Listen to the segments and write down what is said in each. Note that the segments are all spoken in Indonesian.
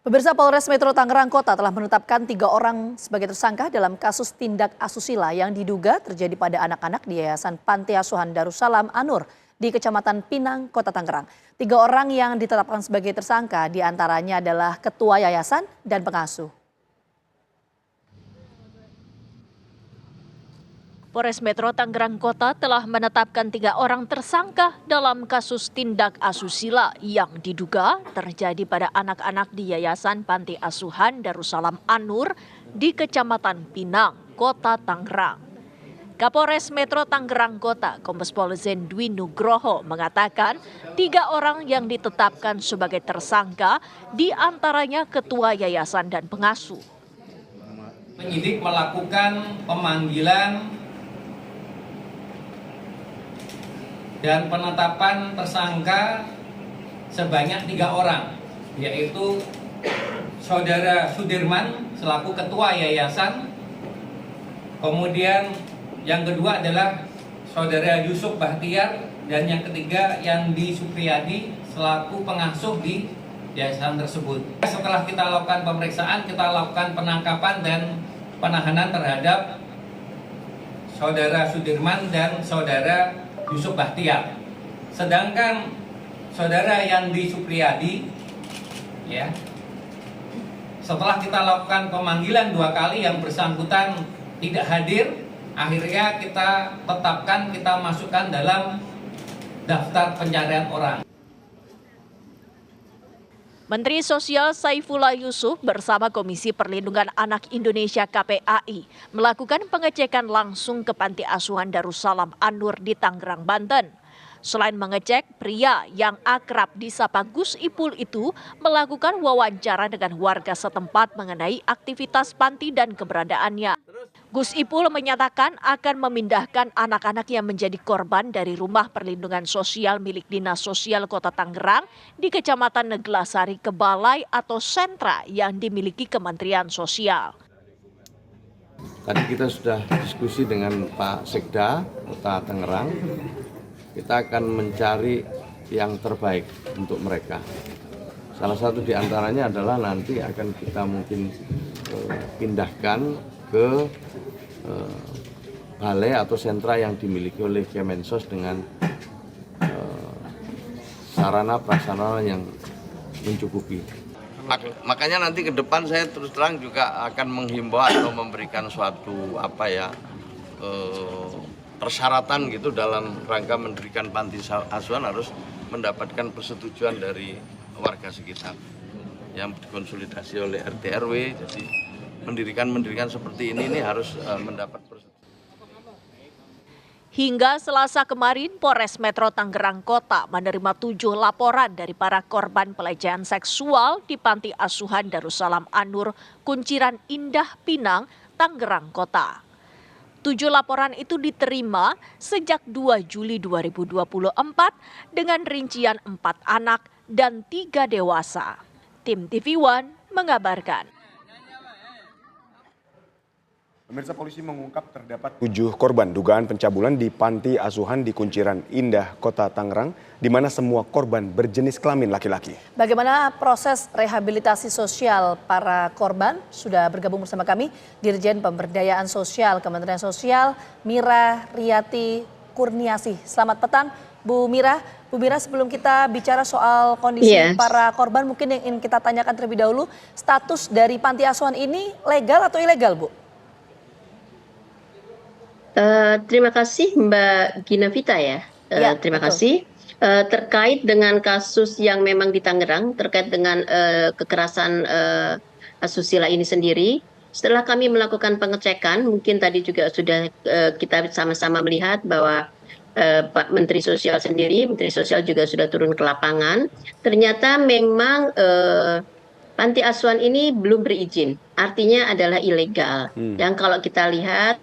Pemirsa, Polres Metro Tangerang Kota telah menetapkan 3 orang sebagai tersangka dalam kasus tindak asusila yang diduga terjadi pada anak-anak di Yayasan Panti Asuhan Darussalam An-Nur di Kecamatan Pinang, Kota Tangerang. 3 orang yang ditetapkan sebagai tersangka diantaranya adalah ketua yayasan dan pengasuh. Polres Metro Tangerang Kota telah menetapkan 3 orang tersangka dalam kasus tindak asusila yang diduga terjadi pada anak-anak di Yayasan Panti Asuhan Darussalam An-Nur di Kecamatan Pinang, Kota Tangerang. Kapolres Metro Tangerang Kota, Kombes Pol Zen Dwi Nugroho mengatakan 3 orang yang ditetapkan sebagai tersangka diantaranya ketua yayasan dan pengasuh. Penyidik melakukan pemanggilan dan penetapan tersangka sebanyak 3 orang, yaitu Saudara Sudirman selaku ketua yayasan, kemudian yang kedua adalah Saudara Yusuf Bahtiar, dan yang ketiga Yandi Supriyadi selaku pengasuh di yayasan tersebut. Setelah kita lakukan pemeriksaan, kita lakukan penangkapan dan penahanan terhadap Saudara Sudirman dan Saudara Yusuf Bahtiar. Sedangkan Saudara Yandi Supriyadi, ya, setelah kita lakukan pemanggilan 2 kali yang bersangkutan tidak hadir, akhirnya kita tetapkan, kita masukkan dalam daftar pencarian orang. Menteri Sosial Saifullah Yusuf bersama Komisi Perlindungan Anak Indonesia KPAI melakukan pengecekan langsung ke Panti Asuhan Darussalam An-Nur di Tangerang, Banten. Selain mengecek, pria yang akrab disapa Gus Ipul itu melakukan wawancara dengan warga setempat mengenai aktivitas panti dan keberadaannya. Gus Ipul menyatakan akan memindahkan anak-anak yang menjadi korban dari Rumah Perlindungan Sosial milik Dinas Sosial Kota Tangerang di Kecamatan Neglasari ke balai atau sentra yang dimiliki Kementerian Sosial. Tadi kita sudah diskusi dengan Pak Sekda Kota Tangerang. Kita akan mencari yang terbaik untuk mereka. Salah satu di antaranya adalah nanti akan kita mungkin pindahkan ke balai atau sentra yang dimiliki oleh Kemensos dengan sarana prasarana yang mencukupi. Makanya nanti ke depan saya terus terang juga akan menghimbau atau memberikan suatu persyaratan gitu dalam rangka mendirikan panti asuhan harus mendapatkan persetujuan dari warga sekitar yang dikonsolidasi oleh RT RW. Jadi mendirikan seperti ini harus mendapat persetujuan. Hingga Selasa kemarin, Polres Metro Tangerang Kota menerima 7 laporan dari para korban pelecehan seksual di Panti Asuhan Darussalam An-Nur, Kunciran Indah, Pinang, Tangerang Kota. 7 laporan itu diterima sejak 2 Juli 2024 dengan rincian 4 anak dan 3 dewasa. Tim TV One mengabarkan. Pemirsa, polisi mengungkap terdapat 7 korban dugaan pencabulan di Panti Asuhan di Kunciran Indah, Kota Tangerang, di mana semua korban berjenis kelamin laki-laki. Bagaimana proses rehabilitasi sosial para korban? Sudah bergabung bersama kami Dirjen Pemberdayaan Sosial Kementerian Sosial, Mira Riyati Kurniasih. Selamat petang, Bu Mira. Bu Mira, sebelum kita bicara soal kondisi para korban, mungkin yang ingin kita tanyakan terlebih dahulu, status dari Panti Asuhan ini legal atau ilegal, Bu? Terima kasih Mbak Gina Vita ya. Terima kasih. Terkait dengan kasus yang memang di Tangerang terkait dengan kekerasan asusila ini sendiri, setelah kami melakukan pengecekan, mungkin tadi juga sudah kita sama-sama melihat bahwa Pak Menteri Sosial sendiri, Menteri Sosial juga sudah turun ke lapangan. Ternyata memang Panti Asuhan ini belum berizin, artinya adalah ilegal. Yang kalau kita lihat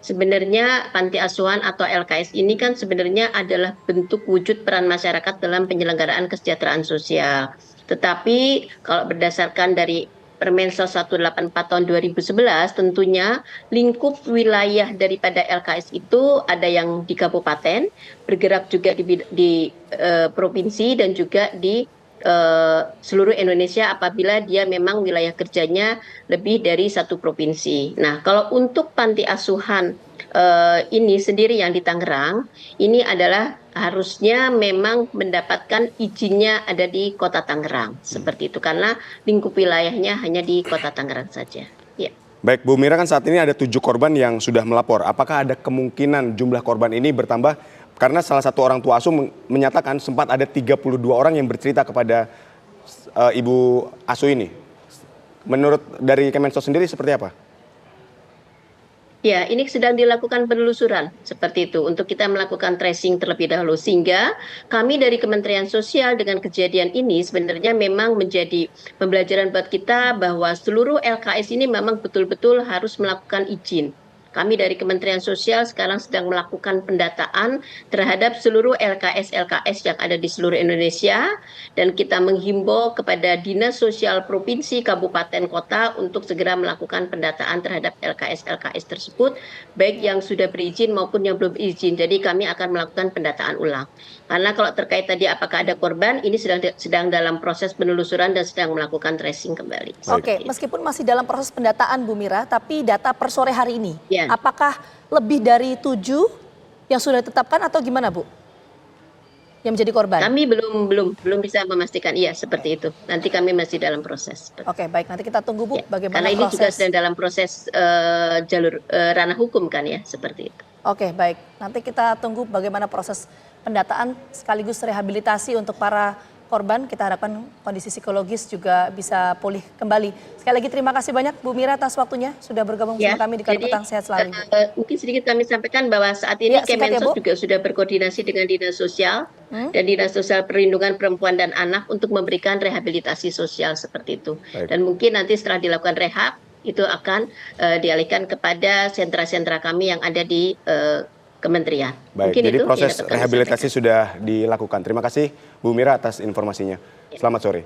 sebenarnya Panti Asuhan atau LKS ini kan sebenarnya adalah bentuk wujud peran masyarakat dalam penyelenggaraan kesejahteraan sosial. Tetapi kalau berdasarkan dari Permensos 184 tahun 2011, tentunya lingkup wilayah daripada LKS itu ada yang di kabupaten, bergerak juga di provinsi dan juga di seluruh Indonesia apabila dia memang wilayah kerjanya lebih dari satu provinsi. Nah, kalau untuk panti asuhan ini sendiri yang di Tangerang, ini adalah harusnya memang mendapatkan izinnya ada di Kota Tangerang, seperti itu, karena lingkup wilayahnya hanya di Kota Tangerang saja. Ya. Baik, Bu Mira, kan saat ini ada 7 korban yang sudah melapor. Apakah ada kemungkinan jumlah korban ini bertambah? Karena salah satu orang tua asuh menyatakan sempat ada 32 orang yang bercerita kepada Ibu asuh ini. Menurut dari Kemensos sendiri seperti apa? Ya, ini sedang dilakukan penelusuran seperti itu untuk kita melakukan tracing terlebih dahulu, sehingga kami dari Kementerian Sosial dengan kejadian ini sebenarnya memang menjadi pembelajaran buat kita bahwa seluruh LKS ini memang betul-betul harus melakukan izin. Kami dari Kementerian Sosial sekarang sedang melakukan pendataan terhadap seluruh LKS-LKS yang ada di seluruh Indonesia, dan kita menghimbau kepada Dinas Sosial Provinsi, Kabupaten, Kota untuk segera melakukan pendataan terhadap LKS-LKS tersebut, baik yang sudah berizin maupun yang belum berizin. Jadi kami akan melakukan pendataan ulang. Karena kalau terkait tadi apakah ada korban, ini sedang dalam proses penelusuran dan sedang melakukan tracing kembali. Oke, meskipun masih dalam proses pendataan, Bu Mira, tapi data per sore hari ini, Ya. apakah lebih dari 7 yang sudah ditetapkan atau gimana, Bu? Yang menjadi korban? Kami belum bisa memastikan, iya seperti itu. Nanti kami masih dalam proses. Oke, baik, nanti kita tunggu, Bu, Ya, bagaimana karena ini proses. juga sedang dalam proses jalur ranah hukum kan ya, seperti itu. Oke, baik. Nanti kita tunggu bagaimana proses pendataan sekaligus rehabilitasi untuk para korban. Kita harapkan kondisi psikologis juga bisa pulih kembali. Sekali lagi terima kasih banyak Bu Mira atas waktunya sudah bergabung bersama kami di Kali Petang. Sehat selalu. Mungkin sedikit kami sampaikan bahwa saat ini singkat ya, Kemensos Bu. juga sudah berkoordinasi dengan Dinas Sosial dan Dinas Sosial Perlindungan Perempuan dan Anak untuk memberikan rehabilitasi sosial seperti itu. Baik. Dan mungkin nanti setelah dilakukan rehab, itu akan dialihkan kepada sentra-sentra kami yang ada di kementerian. Baik, Mungkin jadi itu yang proses dapat kami rehabilitasi sampaikan. sudah dilakukan. Terima kasih Bu Mira atas informasinya. Selamat sore.